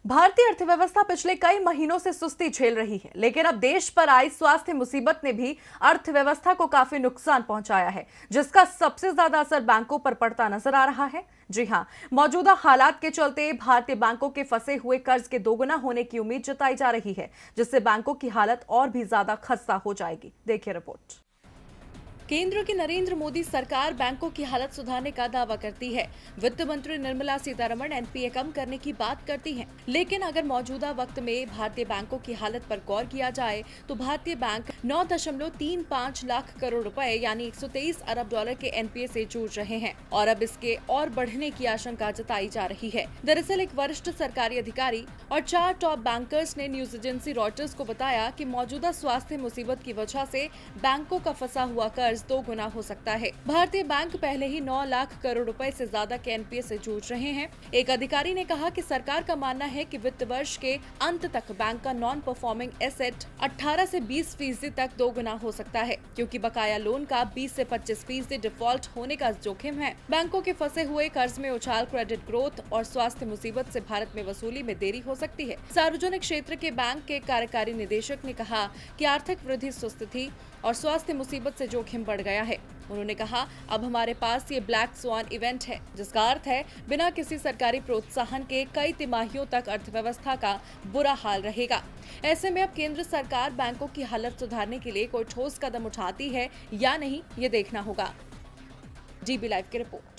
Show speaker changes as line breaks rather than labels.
भारतीय अर्थव्यवस्था पिछले कई महीनों से सुस्ती झेल रही है, लेकिन अब देश पर आई स्वास्थ्य मुसीबत ने भी अर्थव्यवस्था को काफी नुकसान पहुंचाया है, जिसका सबसे ज्यादा असर बैंकों पर पड़ता नजर आ रहा है। जी हां, मौजूदा हालात के चलते भारतीय बैंकों के फंसे हुए कर्ज के दोगुना होने की उम्मीद जताई जा रही है, जिससे बैंकों की हालत और भी ज्यादा खस्ता हो जाएगी। देखिए रिपोर्ट। केंद्र की नरेंद्र मोदी सरकार बैंकों की हालत सुधारने का दावा करती है। वित्त मंत्री निर्मला सीतारमण एनपीए कम करने की बात करती हैं, लेकिन अगर मौजूदा वक्त में भारतीय बैंकों की हालत पर गौर किया जाए तो भारतीय बैंक 9.35 लाख करोड़ रुपए यानी 123 अरब डॉलर के एनपीए से जूझ रहे हैं और अब इसके और बढ़ने की आशंका जताई जा रही है। दरअसल एक वरिष्ठ सरकारी अधिकारी और 4 टॉप बैंकर्स ने न्यूज एजेंसी रॉयटर्स को बताया कि मौजूदा स्वास्थ्य मुसीबत की वजह से बैंकों का फंसा हुआ कर्ज 2 गुना हो सकता है। भारतीय बैंक पहले ही 9 लाख करोड़ रुपए से ज्यादा के एनपीए से जूझ रहे हैं। एक अधिकारी ने कहा कि सरकार का मानना है कि वित्त वर्ष के अंत तक बैंक का नॉन परफॉर्मिंग एसेट 18 से 20% तक 2 गुना हो सकता है, क्योंकि बकाया लोन का 20 से 25% डिफॉल्ट होने का जोखिम है। बैंकों के फंसे हुए कर्ज में उछाल, क्रेडिट ग्रोथ और स्वास्थ्य मुसीबत से भारत में वसूली में देरी हो सकती है। सार्वजनिक क्षेत्र के बैंक के कार्यकारी निदेशक ने कहा कि आर्थिक वृद्धि सुस्त थी और स्वास्थ्य मुसीबत से जोखिम बढ़ गया है। उन्होंने कहा, अब हमारे पास ये ब्लैक स्वान इवेंट है, जिसका अर्थ है बिना किसी सरकारी प्रोत्साहन के कई तिमाहियों तक अर्थव्यवस्था का बुरा हाल रहेगा। ऐसे में अब केंद्र सरकार बैंकों की हालत सुधारने के लिए कोई ठोस कदम उठाती है या नहीं, ये देखना होगा। जीबी लाइव की रिपोर्ट।